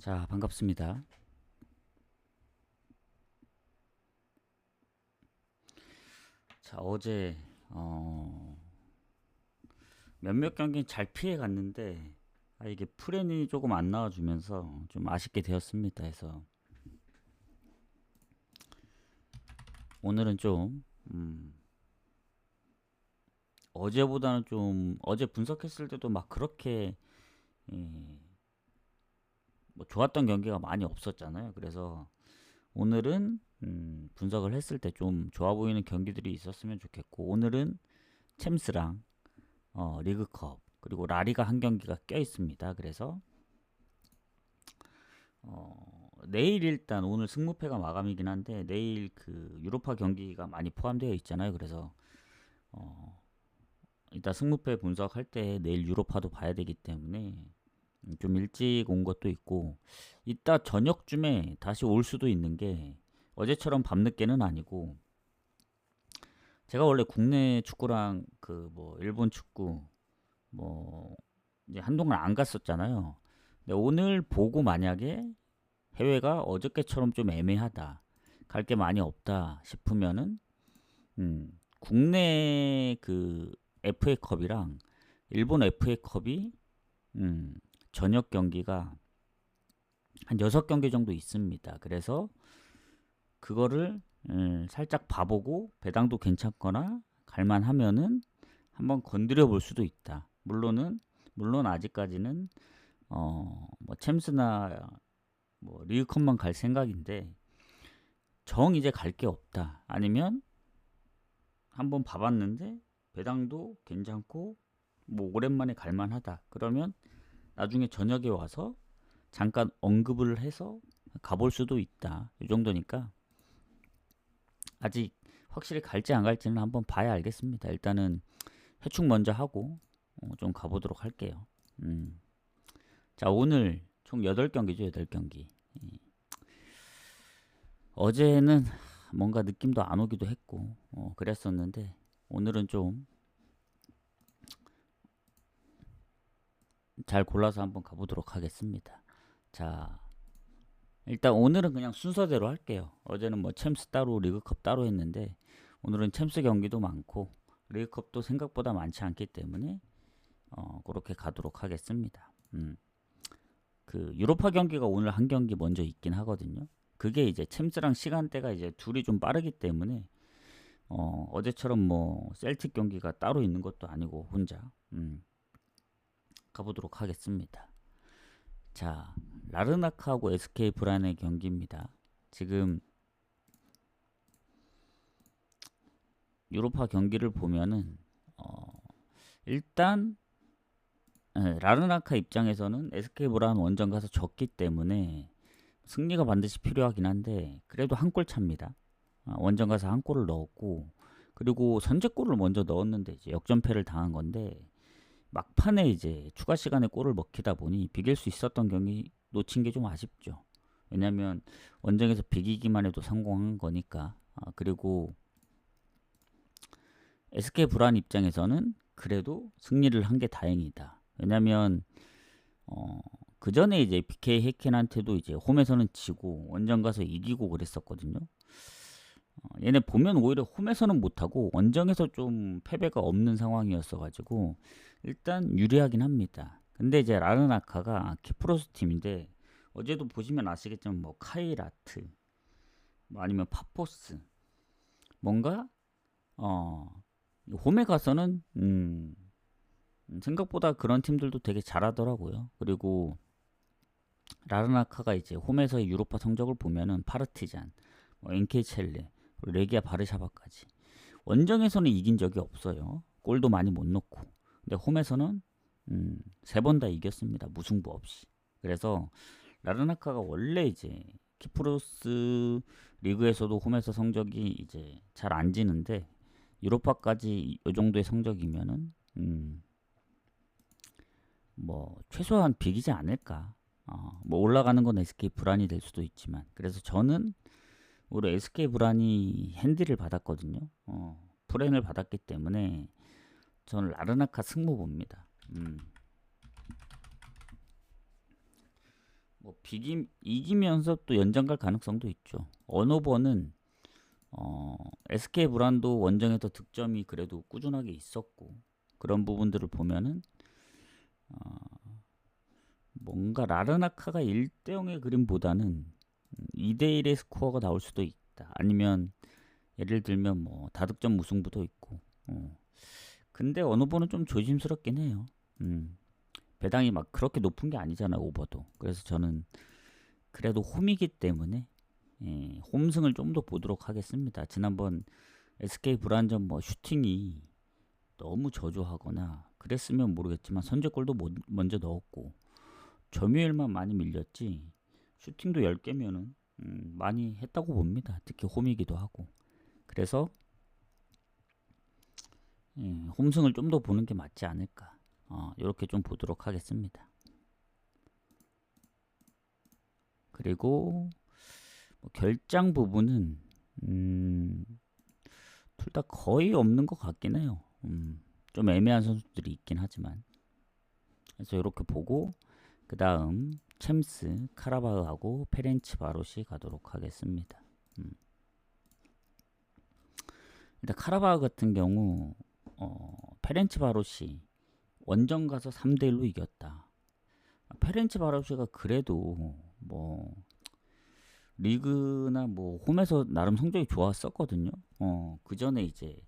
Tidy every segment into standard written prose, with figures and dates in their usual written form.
자, 반갑습니다. 자, 어제 몇몇 경기 잘 피해 갔는데 이게 프렌이 조금 안 나와주면서 좀 아쉽게 되었습니다. 해서 오늘은 좀 어제보다는 좀 어제 분석했을 때도 막 그렇게 예, 뭐 좋았던 경기가 많이 없었잖아요. 그래서 오늘은 분석을 했을 때 좀 좋아 보이는 경기들이 있었으면 좋겠고, 오늘은 챔스랑 리그컵 그리고 라리가 한 경기가 껴 있습니다. 그래서 내일 일단 오늘 승무패가 마감이긴 한데 내일 그 유로파 경기가 많이 포함되어 있잖아요. 그래서 이따 승무패 분석할 때 내일 유로파도 봐야 되기 때문에 좀 일찍 온 것도 있고, 이따 저녁쯤에 다시 올 수도 있는 게 어제처럼 밤늦게는 아니고, 제가 원래 국내 축구랑 그 뭐 일본 축구 뭐 이제 한동안 안 갔었잖아요. 근데 오늘 보고 만약에 해외가 어저께처럼 좀 애매하다, 갈 게 많이 없다 싶으면은 국내 그 FA컵이랑 일본 FA컵이 저녁 경기가 한 6경기 정도 있습니다. 그래서 그거를 살짝 봐보고 배당도 괜찮거나 갈만하면은 한번 건드려 볼 수도 있다. 물론 아직까지는 뭐 챔스나 뭐 리그컵만 갈 생각인데, 정 이제 갈 게 없다, 아니면 한번 봐봤는데 배당도 괜찮고 뭐 오랜만에 갈만하다, 그러면 나중에 저녁에 와서 잠깐 언급을 해서 가볼 수도 있다. 이 정도니까 아직 확실히 갈지 안 갈지는 한번 봐야 알겠습니다. 일단은 해축 먼저 하고 좀 가보도록 할게요. 자, 오늘 총 8경기죠. 8경기. 어제는 뭔가 느낌도 안 오기도 했고 그랬었는데, 오늘은 좀 잘 골라서 한번 가보도록 하겠습니다. 자, 일단 오늘은 그냥 순서대로 할게요. 어제는 뭐 챔스 따로 리그컵 따로 했는데, 오늘은 챔스 경기도 많고 리그컵도 생각보다 많지 않기 때문에 그렇게 가도록 하겠습니다. 그 유로파 경기가 오늘 한 경기 먼저 있긴 하거든요. 그게 이제 챔스랑 시간대가 이제 둘이 좀 빠르기 때문에 어제처럼 뭐 셀틱 경기가 따로 있는 것도 아니고 혼자 가보도록 하겠습니다. 자, 라르나카하고 SK 브란의 경기입니다. 지금 유로파 경기를 보면은 일단 라르나카 입장에서는 SK 브란 원정 가서 졌기 때문에 승리가 반드시 필요하긴 한데, 그래도 한 골 차입니다. 원정 가서 한 골을 넣었고, 그리고 선제골을 먼저 넣었는데 이제 역전패를 당한 건데, 막판에 이제 추가 시간에 골을 먹히다 보니 비길 수 있었던 경기 놓친 게 좀 아쉽죠. 왜냐면 원정에서 비기기만 해도 성공한 거니까. 그리고 SK 브란 입장에서는 그래도 승리를 한 게 다행이다. 왜냐면 그 전에 이제 BK 해켄한테도 이제 홈에서는 지고 원정 가서 이기고 그랬었거든요. 얘네 보면 오히려 홈에서는 못하고 원정에서 좀 패배가 없는 상황이었어가지고 일단 유리하긴 합니다. 근데 이제 라르나카가 키프로스 팀인데, 어제도 보시면 아시겠지만 뭐 카이라트, 뭐 아니면 파포스, 뭔가 홈에 가서는 생각보다 그런 팀들도 되게 잘하더라고요. 그리고 라르나카가 이제 홈에서의 유로파 성적을 보면은 파르티잔, 뭐 엔케첼레, 레기아 바르샤바까지 원정에서는 이긴 적이 없어요. 골도 많이 못 넣고. 근데 홈에서는 3번 다 이겼습니다. 무승부 없이. 그래서 라르나카가 원래 이제 키프로스 리그에서도 홈에서 성적이 이제 잘 안 지는데, 유로파까지 이 정도의 성적이면은 뭐 최소한 비기지 않을까. 뭐 올라가는 건 SK 불안이 될 수도 있지만, 그래서 저는 우리 SK 브란이 핸디를 받았거든요. 프렌을 받았기 때문에 저는 라르나카 승무 봅니다. 뭐 이기면서 또 연장 갈 가능성도 있죠. 언오버는 SK 브란도 원정에서 득점이 그래도 꾸준하게 있었고 그런 부분들을 보면은 뭔가 라르나카가 1대0의 그림보다는 2대1의 스코어가 나올 수도 있다. 아니면 예를 들면 뭐 다득점 무승부도 있고. 근데 언오버는 좀 조심스럽긴 해요. 배당이 막 그렇게 높은 게 아니잖아, 오버도. 그래서 저는 그래도 홈이기 때문에 홈승을 좀 더 보도록 하겠습니다. 지난번 SK 불안전 뭐 슈팅이 너무 저조하거나 그랬으면 모르겠지만 선제골도 먼저 넣었고 점유율만 많이 밀렸지 슈팅도 10개면은 많이 했다고 봅니다. 특히 홈이기도 하고. 그래서 홈승을 좀 더 보는 게 맞지 않을까. 이렇게 좀 보도록 하겠습니다. 그리고 뭐 결장 부분은 둘 다 거의 없는 것 같긴 해요. 좀 애매한 선수들이 있긴 하지만. 그래서 이렇게 보고 그 다음 챔스, 카라바흐하고 페렌치바롯이 가도록 하겠습니다. 일단 카라바흐 같은 경우 페렌치바롯이 원정 가서 3대1로 이겼다. 페렌치바롯이가 그래도 뭐 리그나 뭐 홈에서 나름 성적이 좋았었거든요. 그 전에 이제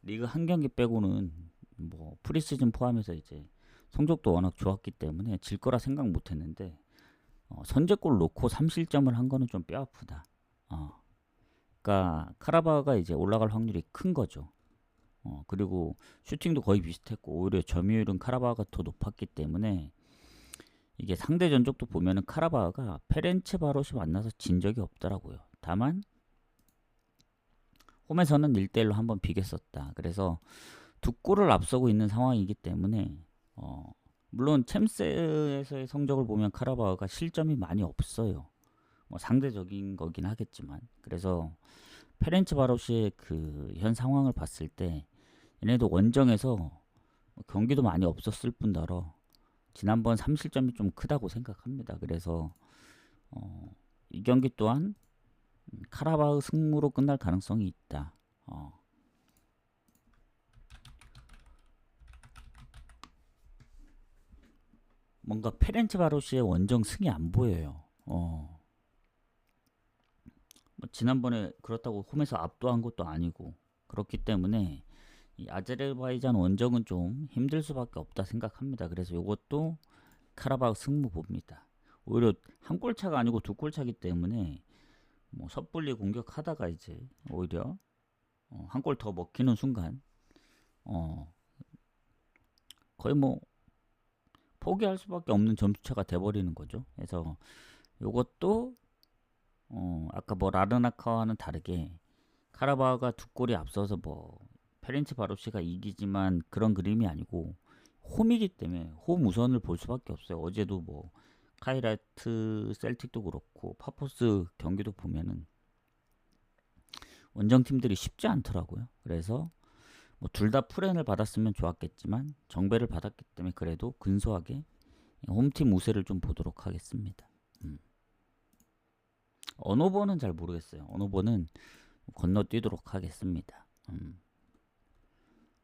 리그 한 경기 빼고는 뭐 프리시즌 포함해서 이제 성적도 워낙 좋았기 때문에 질 거라 생각 못 했는데 선제골 놓고 3실점을 한 거는 좀 뼈 아프다. 그러니까 카라바가 이제 올라갈 확률이 큰 거죠. 그리고 슈팅도 거의 비슷했고 오히려 점유율은 카라바가 더 높았기 때문에 이게 상대 전적도 보면은 카라바가 페렌체바롯이 만나서 진 적이 없더라고요. 다만 홈에서는 1대1로 한번 비겼었다. 그래서 두 골을 앞서고 있는 상황이기 때문에 물론 챔스에서의 성적을 보면 카라바흐가 실점이 많이 없어요. 뭐 상대적인 거긴 하겠지만 그래서 페렌치바롯의 그 현 상황을 봤을 때 얘네도 원정에서 경기도 많이 없었을 뿐더러 지난번 3실점이 좀 크다고 생각합니다. 그래서 이 경기 또한 카라바흐 승무로 끝날 가능성이 있다. 뭔가 페렌치바롯의 원정 승이 안 보여요. 뭐 지난번에 그렇다고 홈에서 압도한 것도 아니고 그렇기 때문에 이 아제르바이잔 원정은 좀 힘들 수밖에 없다 생각합니다. 그래서 이것도 카라바흐 승무 봅니다. 오히려 한 골 차가 아니고 두 골 차기 때문에 뭐 섣불리 공격하다가 이제 오히려 한 골 더 먹히는 순간 거의 뭐 포기할 수밖에 없는 점수차가 돼버리는 거죠. 그래서 이것도 아까 뭐 라르나카와는 다르게 카라바흐가 두 골이 앞서서 뭐 페렌치바롯이가 이기지만 그런 그림이 아니고 홈이기 때문에 홈 우선을 볼 수밖에 없어요. 어제도 뭐 카이라트 셀틱도 그렇고 파포스 경기도 보면은 원정 팀들이 쉽지 않더라고요. 그래서 뭐 둘 다 프렌을 받았으면 좋았겠지만 정배를 받았기 때문에 그래도 근소하게 홈팀 우세를 좀 보도록 하겠습니다. 언오버는 잘 모르겠어요. 언오버는 건너뛰도록 하겠습니다.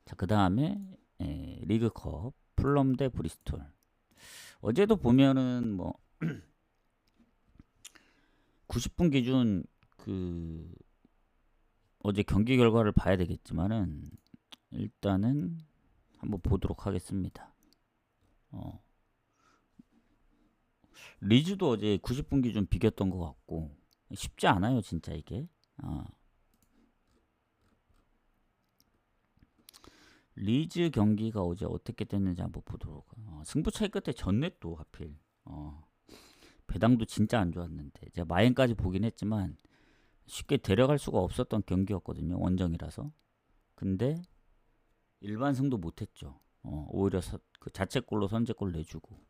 자, 그 다음에 리그컵 플럼 대 브리스톨. 어제도 보면은 뭐 90분 기준 그 어제 경기 결과를 봐야 되겠지만은 일단은 한번 보도록 하겠습니다. 리즈도 어제 90분 기준 비겼던 것 같고 쉽지 않아요 진짜 이게. 리즈 경기가 어제 어떻게 됐는지 한번 보도록. 승부 차이 끝에 졌네 또 하필. 배당도 진짜 안 좋았는데 제가 마엔까지 보긴 했지만 쉽게 데려갈 수가 없었던 경기였거든요. 원정이라서. 근데 일반 승도 못했죠. 오히려 그 자책골로 선제골 내주고.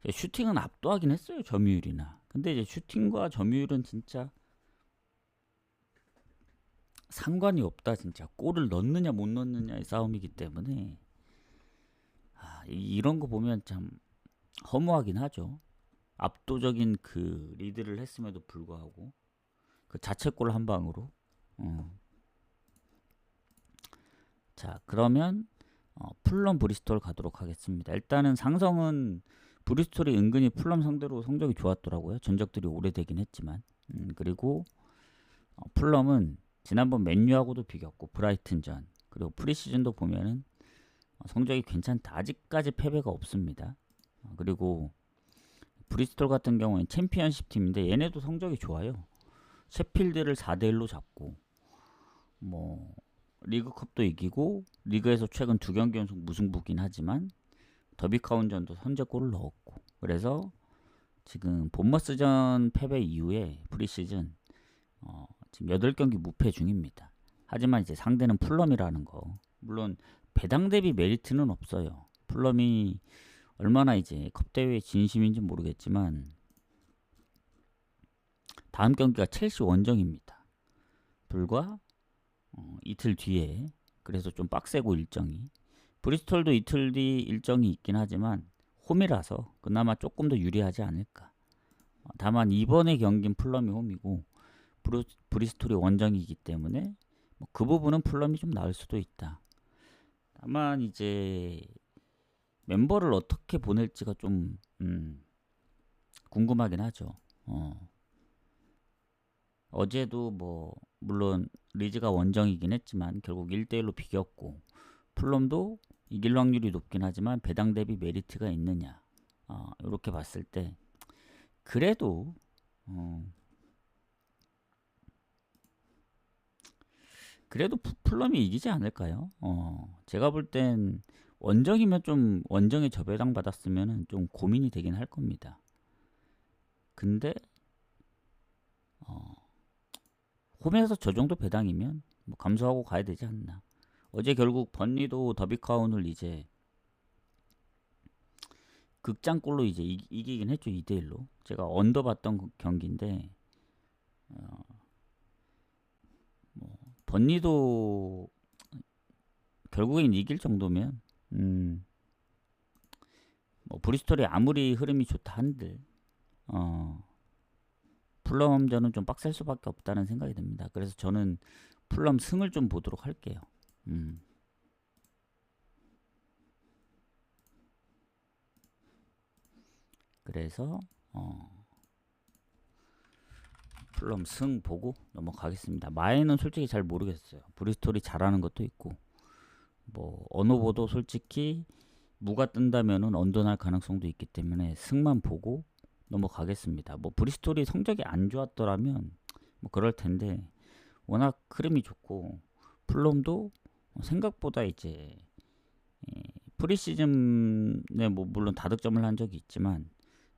슈팅은 압도하긴 했어요. 점유율이나. 근데 이제 슈팅과 점유율은 진짜 상관이 없다. 진짜 골을 넣느냐 못 넣느냐의 싸움이기 때문에 이런 거 보면 참 허무하긴 하죠. 압도적인 그 리드를 했음에도 불구하고 그 자책골 한 방으로. 자, 그러면 풀럼 브리스톨 가도록 하겠습니다. 일단은 상성은 브리스톨이 은근히 풀럼 상대로 성적이 좋았더라고요. 전적들이 오래되긴 했지만. 그리고 풀럼은 지난번 맨유하고도 비겼고 브라이튼전 그리고 프리시즌도 보면은 성적이 괜찮다. 아직까지 패배가 없습니다. 그리고 브리스톨 같은 경우는 챔피언십 팀인데 얘네도 성적이 좋아요. 셰필드를 4대1로 잡고 뭐 리그컵도 이기고 리그에서 최근 2경기 연속 무승부긴 하지만 더비카운전도 선제골을 넣었고 그래서 지금 본머스전 패배 이후에 프리시즌 지금 8경기 무패 중입니다. 하지만 이제 상대는 풀럼이라는 거. 물론 배당 대비 메리트는 없어요. 풀럼이 얼마나 이제 컵대회 진심인지 모르겠지만 다음 경기가 첼시 원정입니다. 불과 이틀 뒤에. 그래서 좀 빡세고 일정이. 브리스톨도 이틀 뒤 일정이 있긴 하지만 홈이라서 그나마 조금 더 유리하지 않을까. 다만 이번에 경기는 풀럼이 홈이고 브리스톨이 원정이기 때문에 그 부분은 풀럼이 좀 나을 수도 있다. 다만 이제 멤버를 어떻게 보낼지가 좀 궁금하긴 하죠. 어제도 뭐 물론 리즈가 원정이긴 했지만 결국 1대1로 비겼고 풀럼도 이길 확률이 높긴 하지만 배당 대비 메리트가 있느냐 이렇게 봤을 때 그래도 풀럼이 이기지 않을까요? 제가 볼 땐 원정이면 좀 원정에 저배당 받았으면 좀 고민이 되긴 할 겁니다. 근데 홈에서 저 정도 배당이면 뭐 감수하고 가야 되지 않나. 어제 결국 번리도 더비카운을 이제 극장골로 이제 이기긴 했죠. 2대1로. 제가 언더 봤던 경기인데 뭐 번리도 결국엔 이길 정도면 뭐 브리스톨이 아무리 흐름이 좋다 한들 풀럼전은 좀 빡셀 수밖에 없다는 생각이 듭니다. 그래서 저는 풀럼 승을 좀 보도록 할게요. 그래서 풀럼 승 보고 넘어가겠습니다. 마에는 솔직히 잘 모르겠어요. 브리스톨이 잘하는 것도 있고 뭐 언어보도 솔직히 무가 뜬다면은 언더 날 가능성도 있기 때문에 승만 보고 넘어가겠습니다. 뭐 브리스톨이 성적이 안 좋았더라면 뭐 그럴 텐데 워낙 흐름이 좋고 풀럼도 생각보다 이제 프리시즌에 뭐 물론 다득점을 한 적이 있지만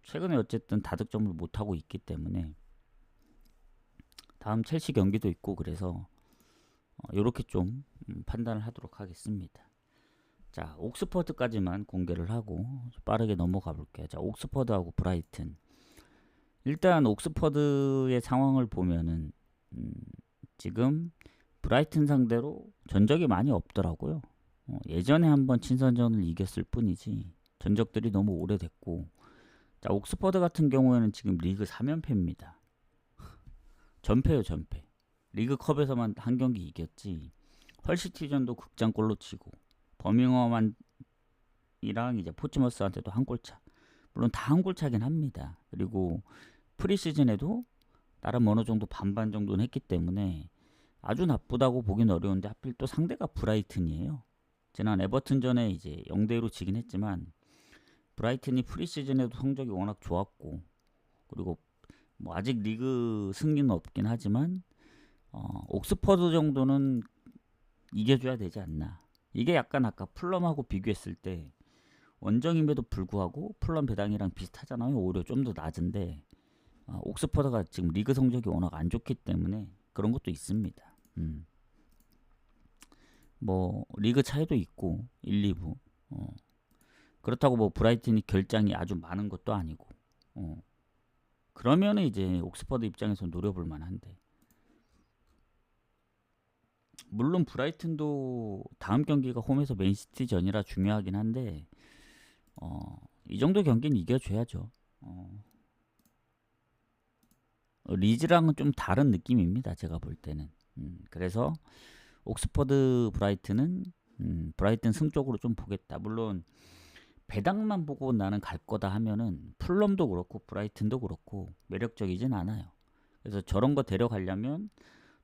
최근에 어쨌든 다득점을 못 하고 있기 때문에 다음 첼시 경기도 있고 그래서 이렇게 좀 판단을 하도록 하겠습니다. 자, 옥스퍼드까지만 공개를 하고 빠르게 넘어가 볼게요. 자, 옥스퍼드하고 브라이튼. 일단 옥스퍼드의 상황을 보면은 지금 브라이튼 상대로 전적이 많이 없더라고요. 예전에 한번 친선전을 이겼을 뿐이지 전적들이 너무 오래됐고 자, 옥스퍼드 같은 경우에는 지금 리그 3연패입니다. 전패요, 전패. 리그컵에서만 한 경기 이겼지. 헐시티전도 극장골로 치고 버밍엄이랑 이제 포츠머스한테도 한 골차. 물론 다 한 골차긴 합니다. 그리고 프리시즌에도 나름 어느 정도 반반 정도는 했기 때문에 아주 나쁘다고 보긴 어려운데 하필 또 상대가 브라이튼이에요. 지난 에버튼전에 이제 0대1로 지긴 했지만 브라이튼이 프리시즌에도 성적이 워낙 좋았고 그리고 뭐 아직 리그 승리는 없긴 하지만 옥스퍼드 정도는 이겨줘야 되지 않나. 이게 약간 아까 풀럼하고 비교했을 때 원정임에도 불구하고 풀럼 배당이랑 비슷하잖아요. 오히려 좀 더 낮은데 옥스퍼드가 지금 리그 성적이 워낙 안 좋기 때문에 그런 것도 있습니다. 뭐 리그 차이도 있고 1, 2부 그렇다고 뭐 브라이튼이 결장이 아주 많은 것도 아니고 그러면은 이제 옥스퍼드 입장에서 노려볼 만한데 물론 브라이튼도 다음 경기가 홈에서 맨시티전이라 중요하긴 한데 이 정도 경기는 이겨줘야죠. 리즈랑은 좀 다른 느낌입니다. 제가 볼 때는. 그래서 옥스퍼드 브라이튼은 브라이튼 승 쪽으로 좀 보겠다. 물론 배당만 보고 나는 갈 거다 하면은 풀럼도 그렇고 브라이튼도 그렇고 매력적이진 않아요. 그래서 저런 거 데려가려면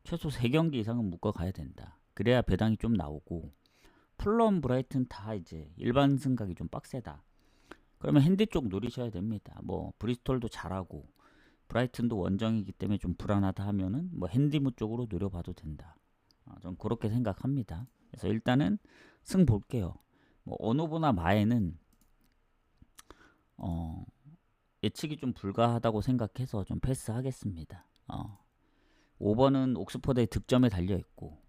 최소 3경기 이상은 묶어 가야 된다. 그래야 배당이 좀 나오고, 풀럼 브라이튼 다 이제 일반 승각이 좀 빡세다. 그러면 핸디 쪽 노리셔야 됩니다. 뭐 브리스톨도 잘하고 브라이튼도 원정이기 때문에 좀 불안하다 하면은 뭐 핸디무 쪽으로 노려봐도 된다. 전 그렇게 생각합니다. 그래서 일단은 승 볼게요. 뭐 언오브나 마에는 예측이 좀 불가하다고 생각해서 좀 패스하겠습니다. 5번은 옥스퍼드의 득점에 달려 있고,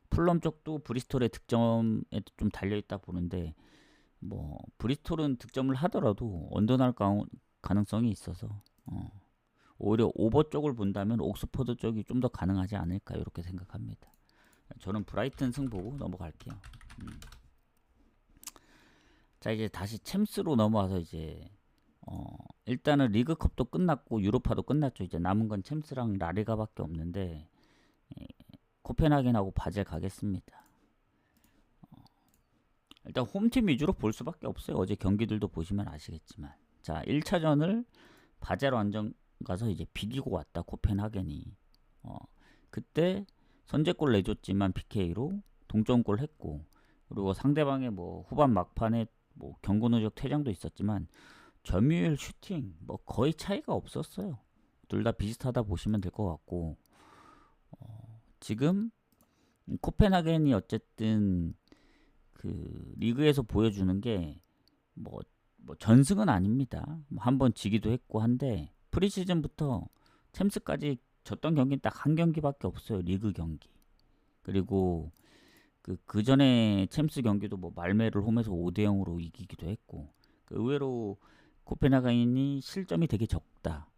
풀럼 쪽도 브리스톨의 득점에 좀 달려 있다 보는데, 뭐 브리스톨은 득점을 하더라도 언더날 가능성이 있어서 오히려 오버 쪽을 본다면 옥스퍼드 쪽이 좀 더 가능하지 않을까 이렇게 생각합니다. 저는 브라이튼 승 보고 넘어갈게요. 자, 이제 다시 챔스로 넘어와서 이제 일단은 리그컵도 끝났고 유로파도 끝났죠. 이제 남은 건 챔스랑 라리가밖에 없는데, 코펜하겐하고 바젤 가겠습니다. 일단 홈팀 위주로 볼 수밖에 없어요. 어제 경기들도 보시면 아시겠지만, 자 1차전을 바젤 완전 가서 이제 비기고 왔다. 코펜하겐이 그때 선제골 내줬지만 PK로 동점골 했고, 그리고 상대방의 뭐 후반 막판에 뭐 경고 누적 퇴장도 있었지만 점유율, 슈팅 뭐 거의 차이가 없었어요. 둘 다 비슷하다 보시면 될 것 같고, 지금 코펜하겐이 어쨌든 그 리그에서 보여주는 게 뭐 전승은 아닙니다. 한번 지기도 했고 한데, 프리시즌부터 챔스까지 졌던 경기는 딱 한 경기밖에 없어요. 리그 경기. 그리고 그 전에 챔스 경기도 뭐 말메를 홈에서 5대0으로 이기기도 했고, 의외로 코펜하겐이 실점이 되게 적다.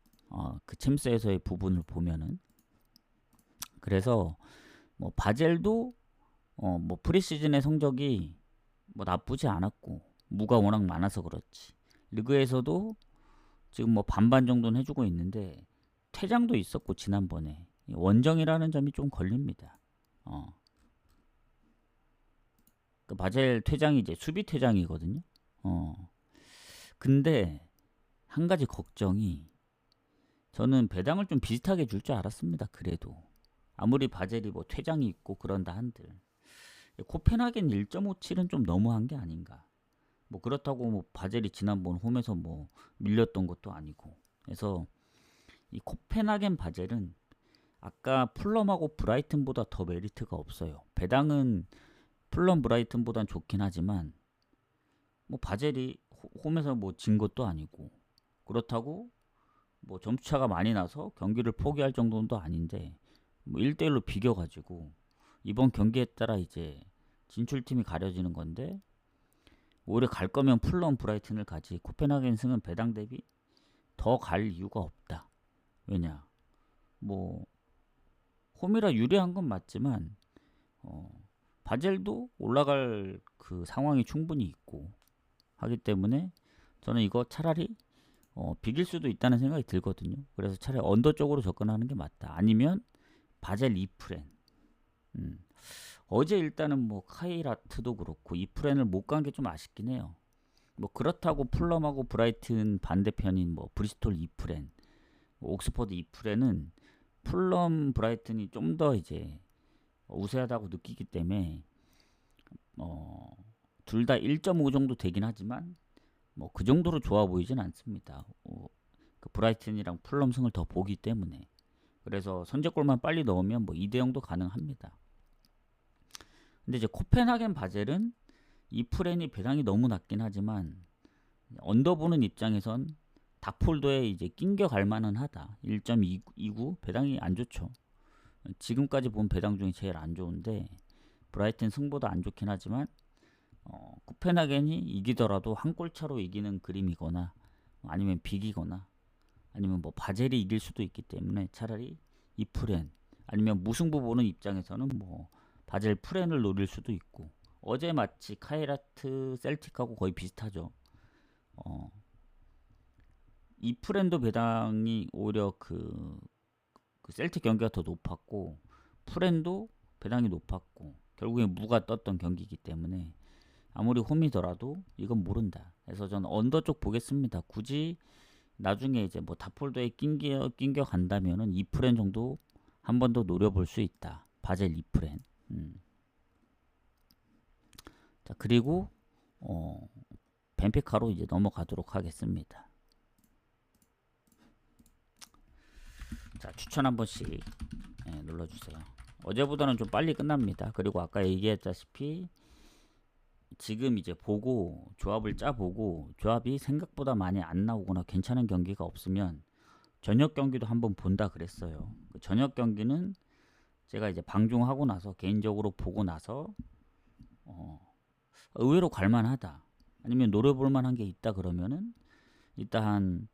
그 챔스에서의 부분을 보면은. 그래서 뭐 바젤도 뭐 프리시즌의 성적이 뭐 나쁘지 않았고, 무가 워낙 많아서 그렇지. 리그에서도 지금 뭐 반반 정도는 해주고 있는데, 퇴장도 있었고 지난번에 원정이라는 점이 좀 걸립니다. 그 바젤 퇴장이 이제 수비 퇴장이거든요. 근데 한 가지 걱정이, 저는 배당을 좀 비슷하게 줄 줄 알았습니다. 그래도 아무리 바젤이 뭐 퇴장이 있고 그런다 한들 코펜하겐 1.57은 좀 너무한 게 아닌가. 뭐 그렇다고 뭐 바젤이 지난번 홈에서 뭐 밀렸던 것도 아니고. 그래서 이 코펜하겐 바젤은 아까 풀럼하고 브라이튼보다 더 메리트가 없어요. 배당은 풀럼 브라이튼보단 좋긴 하지만 뭐 바젤이 홈에서 뭐 진 것도 아니고, 그렇다고 뭐 점수차가 많이 나서 경기를 포기할 정도는 아닌데, 뭐 1대1로 비겨가지고 이번 경기에 따라 이제 진출팀이 가려지는 건데, 오히려 갈 거면 풀럼 브라이튼을 가지 코펜하겐 승은 배당 대비 더 갈 이유가 없다. 왜냐, 뭐 홈이라 유리한 건 맞지만 바젤도 올라갈 그 상황이 충분히 있고 하기 때문에 저는 이거 차라리 비길 수도 있다는 생각이 들거든요. 그래서 차라리 언더 쪽으로 접근하는 게 맞다. 아니면 바젤 이프렌. 어제 일단은 뭐 카이라트도 그렇고 이프렌을 못 간 게 좀 아쉽긴 해요. 뭐 그렇다고 풀럼하고 브라이튼 반대편인 뭐 브리스톨 이프렌, 뭐 옥스퍼드 이프렌은 풀럼 브라이튼이 좀 더 이제 우세하다고 느끼기 때문에 둘 다 1.5 정도 되긴 하지만 뭐 그 정도로 좋아 보이진 않습니다. 그 브라이튼이랑 풀럼 승을 더 보기 때문에. 그래서 선제골만 빨리 넣으면 뭐 2대0도 가능합니다. 근데 이제 코펜하겐 바젤은 이 프렌이 배당이 너무 낮긴 하지만 언더 보는 입장에선 닥폴더에 이제 낑겨 갈 만은 하다. 1.29 배당이 안 좋죠. 지금까지 본 배당 중에 제일 안 좋은데, 브라이튼 승보다 안 좋긴 하지만 코펜하겐이 이기더라도 한 골 차로 이기는 그림이거나 아니면 비기거나 아니면 뭐 바젤이 이길 수도 있기 때문에 차라리 이 프렌, 아니면 무승부 보는 입장에서는 뭐 바젤 프렌을 노릴 수도 있고. 어제 마치 카이라트 셀틱하고 거의 비슷하죠. 이 프렌도 배당이 오히려 그 셀틱 경기가 더 높았고 프렌도 배당이 높았고 결국에 무가 떴던 경기이기 때문에 아무리 홈이더라도 이건 모른다. 그래서 저는 언더 쪽 보겠습니다. 굳이 나중에 이제 뭐 다폴더에 낑겨 간다면은 2프렌 정도 한 번 더 노려볼 수 있다. 바젤 2프렌. 자, 그리고 벤피카로 이제 넘어가도록 하겠습니다. 자, 추천 한 번씩 눌러주세요. 어제보다는 좀 빨리 끝납니다. 그리고 아까 얘기했다시피 지금 이제 보고 조합을 짜보고 조합이 생각보다 많이 안 나오거나 괜찮은 경기가 없으면 저녁 경기도 한번 본다 그랬어요. 그 저녁 경기는 제가 이제 방송하고 나서 개인적으로 보고 나서 의외로 갈만하다. 아니면 노려볼 만한 게 있다 그러면은 일단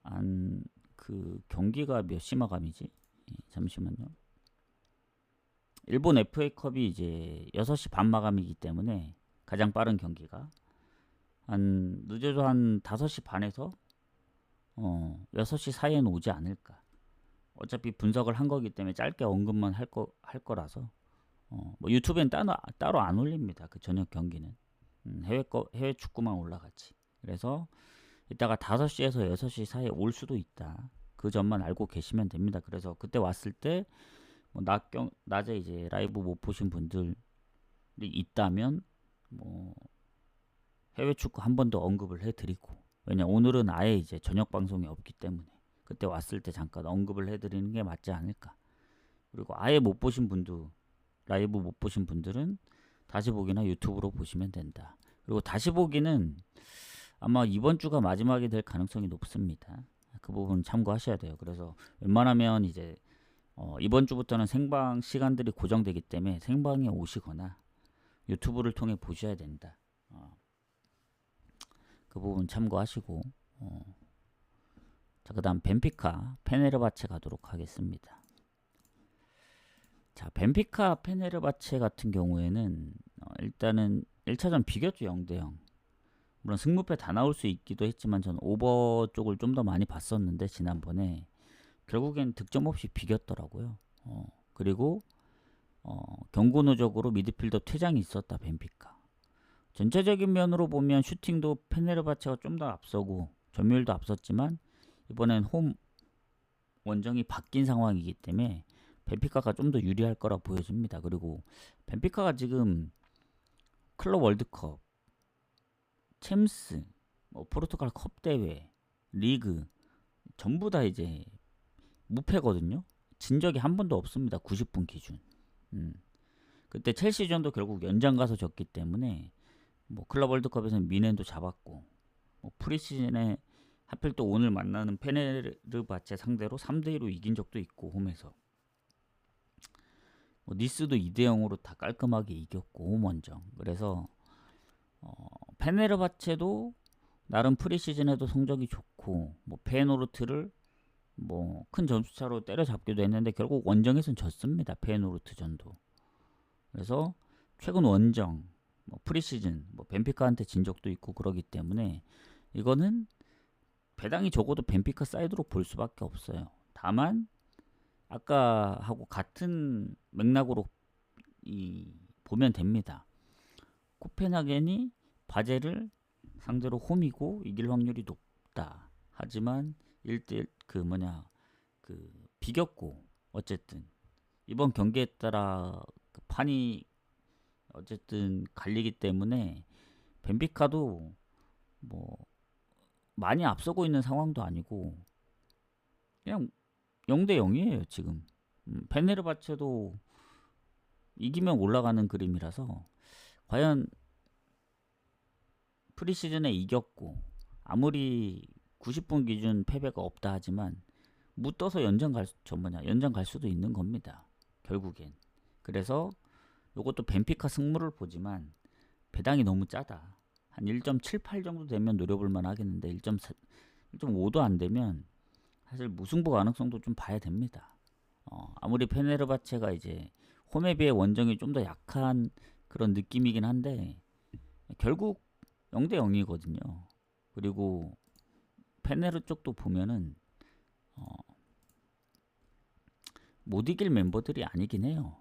한 그 경기가 몇 시 마감이지? 잠시만요. 일본 FA컵이 이제 6시 반 마감이기 때문에 가장 빠른 경기가 한 늦어도 한 5시 반에서 6시 사이에는 오지 않을까. 어차피 분석을 한 거기 때문에 짧게 언급만 할 거라서 뭐 유튜브엔 따로 안 올립니다. 그 저녁 경기는 해외 축구만 올라갔지. 그래서 이따가 5시에서 6시 사이에 올 수도 있다. 그 점만 알고 계시면 됩니다. 그래서 그때 왔을 때 뭐 낮에 이제 라이브 못 보신 분들이 있다면 뭐 해외 축구 한 번 더 언급을 해드리고, 왜냐 오늘은 아예 이제 저녁 방송이 없기 때문에 그때 왔을 때 잠깐 언급을 해드리는 게 맞지 않을까. 그리고 아예 못 보신 분도, 라이브 못 보신 분들은 다시 보기나 유튜브로 보시면 된다. 그리고 다시 보기는 아마 이번 주가 마지막이 될 가능성이 높습니다. 그 부분 참고하셔야 돼요. 그래서 웬만하면 이제 이번 주부터는 생방 시간들이 고정되기 때문에 생방에 오시거나 유튜브를 통해 보셔야 된다. 그 부분 참고하시고 자, 그 다음 벤피카 페네르바체 가도록 하겠습니다. 자, 벤피카 페네르바체 같은 경우에는 일단은 1차전 비겼죠. 0대0. 물론 승무패 다 나올 수 있기도 했지만 저는 오버 쪽을 좀 더 많이 봤었는데 지난번에 결국엔 득점 없이 비겼더라고요. 그리고 경고 누적으로 미드필더 퇴장이 있었다. 벤피카. 전체적인 면으로 보면 슈팅도 페네르바체가 좀 더 앞서고 점유율도 앞섰지만 이번엔 홈 원정이 바뀐 상황이기 때문에 벤피카가 좀 더 유리할 거라 보여집니다. 그리고 벤피카가 지금 클럽 월드컵, 챔스, 뭐 포르투갈 컵 대회, 리그 전부 다 이제 무패거든요. 진 적이 한 번도 없습니다. 90분 기준. 그때 첼시전도 결국 연장 가서 졌기 때문에 뭐 클럽 월드컵에서는 미넨도 잡았고 뭐 프리시즌에 하필 또 오늘 만나는 페네르바체 상대로 3대2로 이긴 적도 있고 홈에서 뭐 니스도 2대0으로 다 깔끔하게 이겼고 홈 원정. 그래서 페네르바체도 나름 프리시즌에도 성적이 좋고 뭐 페노르트를 뭐 큰 점수차로 때려잡기도 했는데 결국 원정에서는 졌습니다. 페노르트 전도. 그래서 최근 원정, 뭐 프리시즌, 뭐 벤피카한테 진 적도 있고 그러기 때문에 이거는 배당이 적어도 벤피카 사이드로 볼 수밖에 없어요. 다만 아까 하고 같은 맥락으로 보면 됩니다. 코펜하겐이 바젤을 상대로 홈이고 이길 확률이 높다. 하지만 1대1 비겼고 어쨌든 이번 경기에 따라 그 판이 어쨌든 갈리기 때문에 벤피카도 뭐 많이 앞서고 있는 상황도 아니고 그냥 0대0이에요 지금. 페네르바체도 이기면 올라가는 그림이라서 과연 프리시즌에 이겼고 아무리 90분 기준 패배가 없다 하지만 묻떠서 연장 갈 수도 있는 겁니다. 결국엔. 그래서 이것도 벤피카 승부를 보지만 배당이 너무 짜다. 한 1.78 정도 되면 노려볼 만 하겠는데 1.5도 안 되면 사실 무승부 가능성도 좀 봐야 됩니다. 아무리 페네르바체가 이제 홈에 비해 원정이 좀 더 약한 그런 느낌이긴 한데 결국 0대0이거든요. 그리고 페네르 쪽도 보면은 못 이길 멤버들이 아니긴 해요.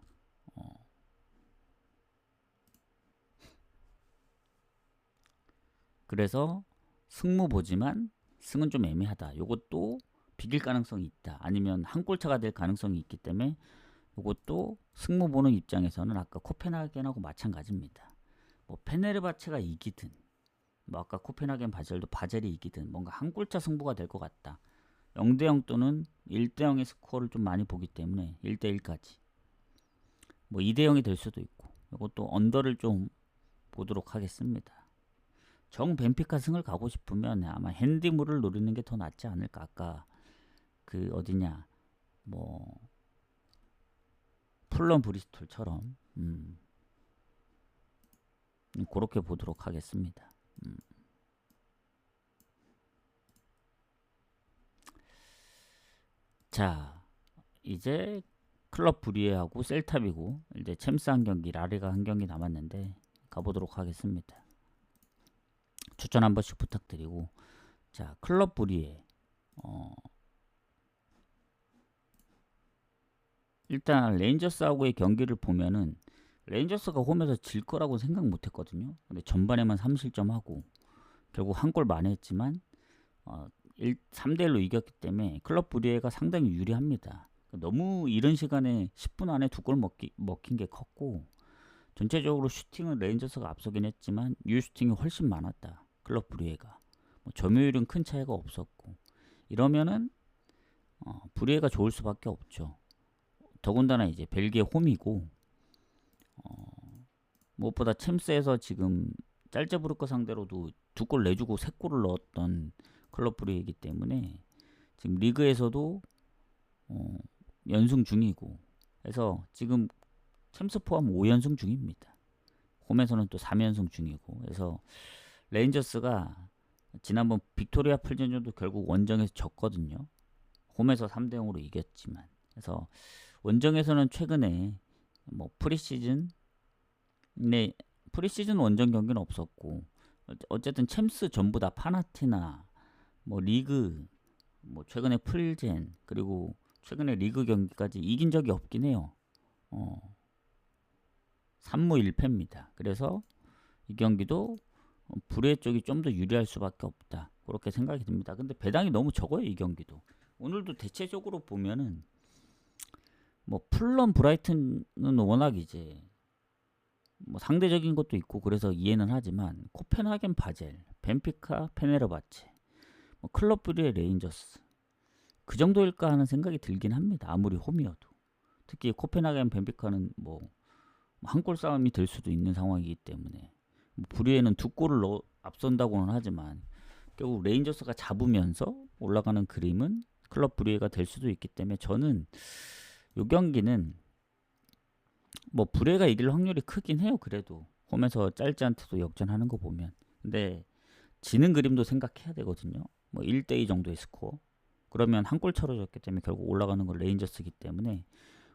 그래서 승무 보지만 승은 좀 애매하다. 요것도 비길 가능성이 있다. 아니면 한 골차가 될 가능성이 있기 때문에 요것도 승무 보는 입장에서는 아까 코펜하겐하고 마찬가지입니다. 뭐 페네르바체가 이기든 뭐 아까 코펜하겐 바젤도 바젤이 이기든 뭔가 한 골차 승부가 될 것 같다. 0대0 또는 1대0의 스코어를 좀 많이 보기 때문에 1대1까지 뭐 2대0이 될 수도 있고 이것도 언더를 좀 보도록 하겠습니다. 정 벤피카 승을 가고 싶으면 아마 핸디물을 노리는 게 더 낫지 않을까. 아까 그 어디냐 뭐 풀런 브리스톨처럼 그렇게 보도록 하겠습니다. 자, 이제 클럽 브리에하고 셀타비고 이제 챔스 한 경기, 라리가 한 경기 남았는데 가보도록 하겠습니다. 추천 한 번씩 부탁드리고, 자, 클럽 브리에 일단 레인저스하고의 경기를 보면은 레인저스가 홈에서 질 거라고 생각 못 했거든요. 근데 전반에만 3실점하고 결국 한 골 만회했지만 3대1로 이겼기 때문에 클럽 브리에가 상당히 유리합니다. 너무 이른 시간에 10분 안에 2골 먹힌 게 컸고, 전체적으로 슈팅은 레인저스가 앞서긴 했지만 유슈팅이 훨씬 많았다. 클럽 브리에가 뭐 점유율은 큰 차이가 없었고, 이러면은 브리에가 좋을 수밖에 없죠. 더군다나 이제 벨기에 홈이고 무엇보다 챔스에서 지금 짤제부르크 상대로도 2골 내주고 3골을 넣었던 클럽 브리에이기 때문에 지금 리그에서도 연승 중이고 해서 지금 챔스 포함 5연승 중입니다. 홈에서는 또 3연승 중이고 해서 레인저스가 지난번 빅토리아 풀전전도 결국 원정에서 졌거든요. 홈에서 3대0으로 이겼지만 그래서 원정에서는 최근에 뭐 프리시즌 원정 경기는 없었고 어쨌든 챔스 전부 다 파나티나 뭐 리그 뭐 최근에 풀젠 그리고 최근에 리그 경기까지 이긴 적이 없긴 해요. 3무 1패입니다. 그래서 이 경기도 브레 쪽이 좀 더 유리할 수밖에 없다. 그렇게 생각이 듭니다. 근데 배당이 너무 적어요, 이 경기도. 오늘도 대체적으로 보면은 뭐 풀런 브라이튼은 워낙 이제 뭐 상대적인 것도 있고 그래서 이해는 하지만 코펜하겐 바젤, 벤피카 페네르바체, 뭐 클럽 브리에 레인저스 그 정도일까 하는 생각이 들긴 합니다. 아무리 홈이어도. 특히 코펜하겐 벤피카는 뭐 한 골 싸움이 될 수도 있는 상황이기 때문에 뭐 브리에는 2골을 앞선다고는 하지만 결국 레인저스가 잡으면서 올라가는 그림은 클럽 브리에가 될 수도 있기 때문에 저는 이 경기는 뭐 브레가 이길 확률이 크긴 해요. 그래도 홈에서 짧지 않게도 역전하는 거 보면. 근데 지는 그림도 생각해야 되거든요. 뭐 1대2 정도의 스코어. 그러면 한 골 차로 졌기 때문에 결국 올라가는 건 레인저스이기 때문에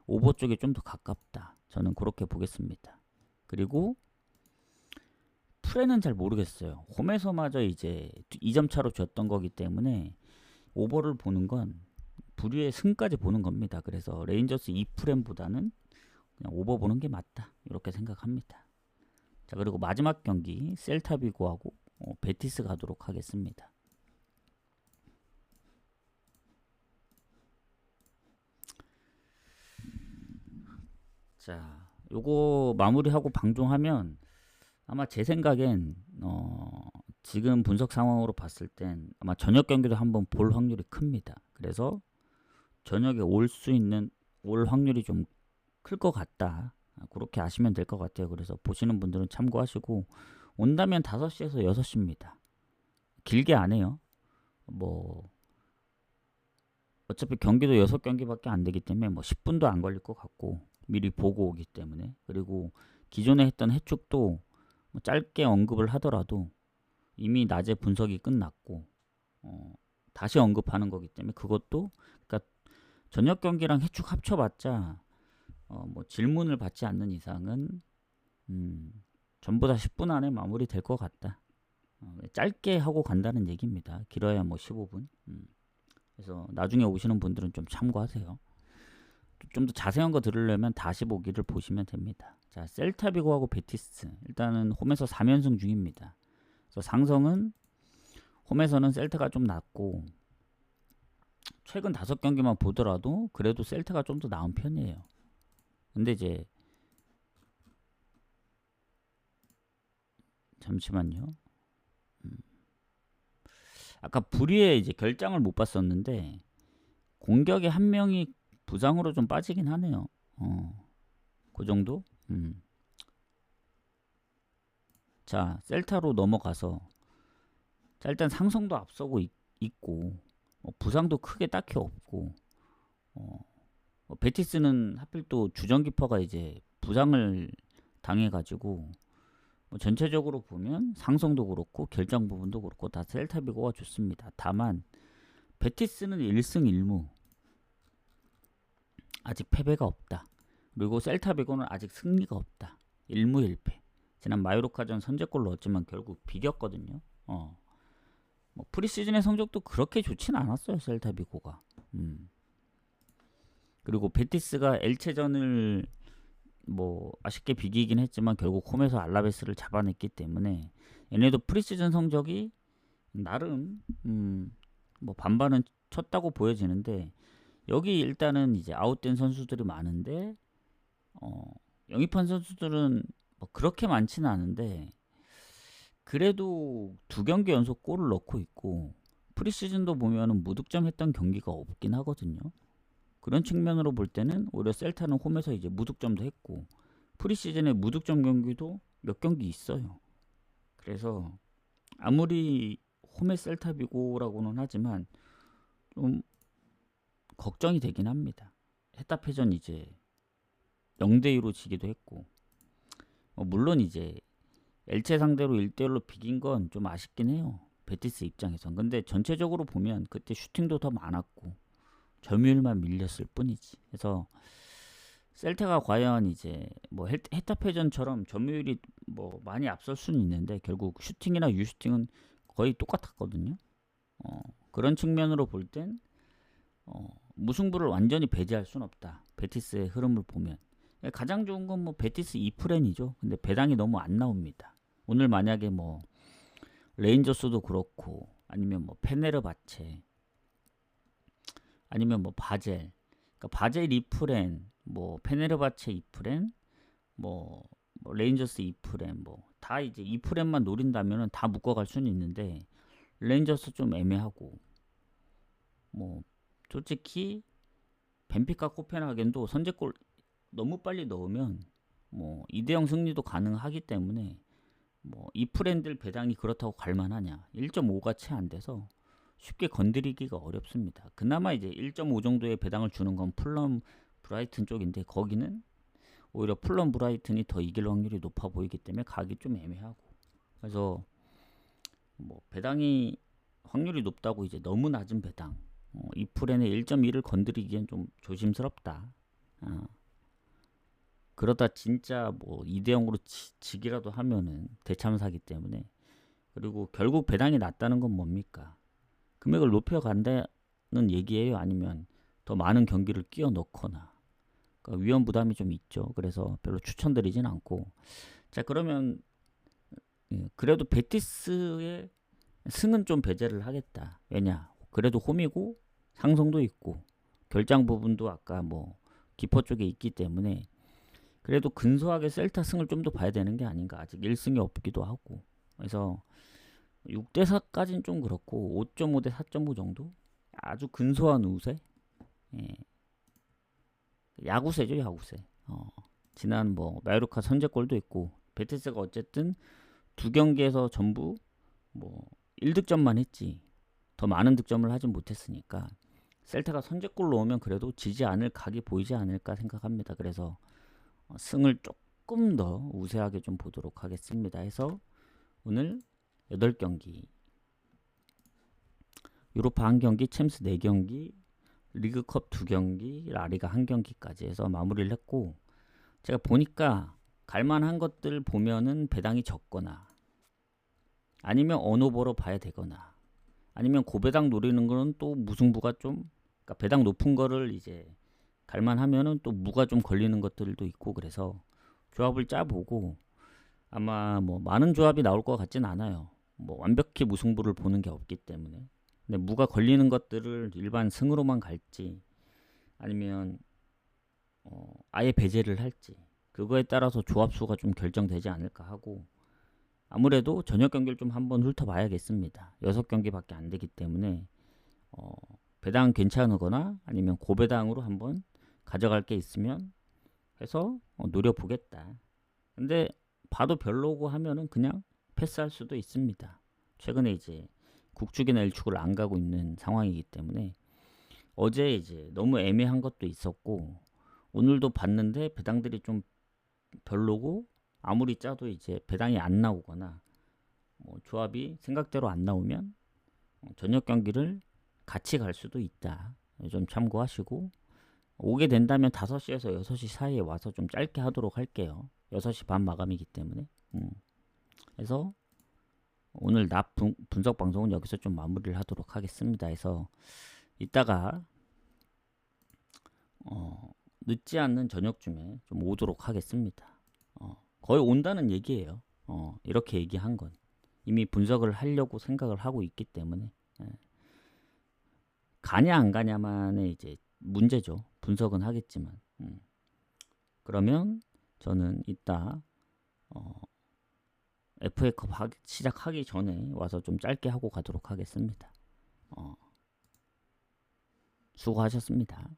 오버 쪽이 좀 더 가깝다. 저는 그렇게 보겠습니다. 그리고 프레는 잘 모르겠어요. 홈에서마저 이제 2점 차로 졌던 거기 때문에 오버를 보는 건 브리의 승까지 보는 겁니다. 그래서 레인저스 2프렘보다는 그냥 오버 보는 게 맞다. 이렇게 생각합니다. 자, 그리고 마지막 경기 셀타비고하고 베티스 가도록 하겠습니다. 자, 요거 마무리하고 방송하면 아마 제 생각엔 지금 분석 상황으로 봤을 땐 아마 저녁 경기도 한번 볼 확률이 큽니다. 그래서 저녁에 올 확률이 좀 클 것 같다. 그렇게 아시면 될 것 같아요. 그래서 보시는 분들은 참고하시고 온다면 5시에서 6시입니다. 길게 안 해요. 뭐 어차피 경기도 6경기밖에 안 되기 때문에 뭐 10분도 안 걸릴 것 같고 미리 보고 오기 때문에 그리고 기존에 했던 해축도 뭐 짧게 언급을 하더라도 이미 낮에 분석이 끝났고 다시 언급하는 거기 때문에 그것도 그러니까 저녁 경기랑 해축 합쳐봤자 뭐 질문을 받지 않는 이상은 전부 다 10분 안에 마무리 될 것 같다. 짧게 하고 간다는 얘기입니다. 길어야 뭐 15분. 그래서 나중에 오시는 분들은 좀 참고하세요. 좀 더 자세한 거 들으려면 다시 보기를 보시면 됩니다. 자, 셀타비고하고 베티스. 일단은 홈에서 3연승 중입니다. 그래서 상성은 홈에서는 셀타가 좀 낫고 최근 5경기만 보더라도 그래도 셀타가 좀 더 나은 편이에요. 근데 이제 잠시만요. 아까 불의의 이제 결장을 못 봤었는데 공격에 한 명이 부상으로 좀 빠지긴 하네요. 그 정도? 자, 셀타로 넘어가서 자, 일단 상성도 앞서고 있고 부상도 크게 딱히 없고 베티스는 하필 또 주전키퍼가 이제 부상을 당해가지고 전체적으로 보면 상성도 그렇고 결장 부분도 그렇고 다 셀타비고가 좋습니다. 다만 베티스는 1승 1무 아직 패배가 없다. 그리고 셀타비고는 아직 승리가 없다. 1무 1패. 지난 마요르카전 선제골 넣었지만 결국 비겼거든요. 뭐 프리시즌의 성적도 그렇게 좋진 않았어요. 셀타비고가. 그리고 베티스가 엘체전을 뭐 아쉽게 비기긴 했지만 결국 홈에서 알라베스를 잡아냈기 때문에 얘네도 프리시즌 성적이 나름 뭐 반반은 쳤다고 보여지는데 여기 일단은 이제 아웃된 선수들이 많은데 영입한 선수들은 뭐 그렇게 많지는 않은데 그래도 2경기 연속 골을 넣고 있고 프리시즌도 보면은 무득점 했던 경기가 없긴 하거든요. 그런 측면으로 볼 때는 오히려 셀타는 홈에서 이제 무득점도 했고 프리시즌에 무득점 경기도 몇 경기 있어요. 그래서 아무리 홈의 셀타비고라고는 하지만 좀 걱정이 되긴 합니다. 헤타페전 이제 0대2로 지기도 했고 물론 이제 엘체 상대로 1대1로 비긴 건 좀 아쉽긴 해요. 베티스 입장에선. 근데 전체적으로 보면 그때 슈팅도 더 많았고 점유율만 밀렸을 뿐이지. 그래서 셀타가 과연 이제 뭐 헤타페전처럼 점유율이 뭐 많이 앞설 수는 있는데 결국 슈팅이나 유슈팅은 거의 똑같았거든요. 그런 측면으로 볼 땐 무승부를 완전히 배제할 수는 없다. 베티스의 흐름을 보면 가장 좋은 건 뭐 베티스 2프렌이죠. 근데 배당이 너무 안 나옵니다. 오늘 만약에 뭐 레인저스도 그렇고 아니면 뭐 페네르바체 아니면 뭐 바젤, 그러니까 바젤 2프렌, 뭐 페네르바체 2프렌, 뭐 레인저스 2프렌, 뭐 다 이제 2프렌만 노린다면은 다 묶어갈 수는 있는데 레인저스 좀 애매하고 뭐 솔직히 벤피카 코펜하겐도 선제골 너무 빨리 넣으면 뭐 2대0 승리도 가능하기 때문에 뭐 이 프렌들 배당이 그렇다고 갈만하냐 1.5가 채 안 돼서 쉽게 건드리기가 어렵습니다. 그나마 이제 1.5 정도의 배당을 주는 건 풀럼 브라이튼 쪽인데 거기는 오히려 풀럼 브라이튼이 더 이길 확률이 높아 보이기 때문에 가기 좀 애매하고 그래서 뭐 배당이 확률이 높다고 이제 너무 낮은 배당 이 프렌의 1.2를 건드리기엔 좀 조심스럽다. 그러다 진짜 뭐 2대0으로 지기라도 하면은 대참사기 때문에 그리고 결국 배당이 낮다는 건 뭡니까? 금액을 높여간다는 얘기예요? 아니면 더 많은 경기를 끼워 넣거나 그러니까 위험 부담이 좀 있죠. 그래서 별로 추천드리진 않고 자 그러면 그래도 베티스의 승은 좀 배제를 하겠다. 왜냐? 그래도 홈이고 상성도 있고 결장 부분도 아까 뭐 기퍼 쪽에 있기 때문에 그래도 근소하게 셀타 승을 좀 더 봐야 되는 게 아닌가. 아직 1승이 없기도 하고. 그래서 6대4까지는 좀 그렇고 5.5대 4.5 정도? 아주 근소한 우세? 예. 야구세죠, 야구세. 지난 뭐 마요르카 선제골도 있고 베티스가 어쨌든 2경기에서 전부 뭐 1득점만 했지. 더 많은 득점을 하진 못했으니까 셀타가 선제골 넣으면 그래도 지지 않을 각이 보이지 않을까 생각합니다. 그래서 승을 조금 더 우세하게 좀 보도록 하겠습니다. 해서 오늘 8경기 유로파 1경기, 챔스 4경기, 리그컵 2경기, 라리가 1경기까지 해서 마무리를 했고 제가 보니까 갈만한 것들 보면은 배당이 적거나 아니면 언오버로 봐야 되거나, 아니면 고배당 노리는 거는 또 무승부가 좀, 그러니까 배당 높은 거를 이제 갈만하면은 또 무가 좀 걸리는 것들도 있고, 그래서 조합을 짜보고, 아마 뭐 많은 조합이 나올 것 같진 않아요. 뭐 완벽히 무승부를 보는 게 없기 때문에. 근데 무가 걸리는 것들을 일반 승으로만 갈지, 아니면 아예 배제를 할지, 그거에 따라서 조합 수가 좀 결정되지 않을까 하고, 아무래도 저녁 경기를 좀 한번 훑어봐야겠습니다. 6경기밖에 안 되기 때문에 배당 괜찮으거나 아니면 고배당으로 한번 가져갈 게 있으면 해서 노려보겠다. 근데 봐도 별로고 하면은 그냥 패스할 수도 있습니다. 최근에 이제 국축이나 일축을 안 가고 있는 상황이기 때문에, 어제 이제 너무 애매한 것도 있었고, 오늘도 봤는데 배당들이 좀 별로고, 아무리 짜도 이제 배당이 안 나오거나 뭐 조합이 생각대로 안 나오면 저녁 경기를 같이 갈 수도 있다. 좀 참고하시고, 오게 된다면 5시에서 6시 사이에 와서 좀 짧게 하도록 할게요. 6시 반 마감이기 때문에. 그래서 오늘 낮 분석 방송은 여기서 좀 마무리를 하도록 하겠습니다. 해서 이따가 늦지 않는 저녁쯤에 좀 오도록 하겠습니다. 거의 온다는 얘기예요. 이렇게 얘기한 건 이미 분석을 하려고 생각을 하고 있기 때문에, 가냐 안 가냐만의 이제 문제죠. 분석은 하겠지만. 그러면 저는 이따 FA컵 시작하기 전에 와서 좀 짧게 하고 가도록 하겠습니다. 수고하셨습니다.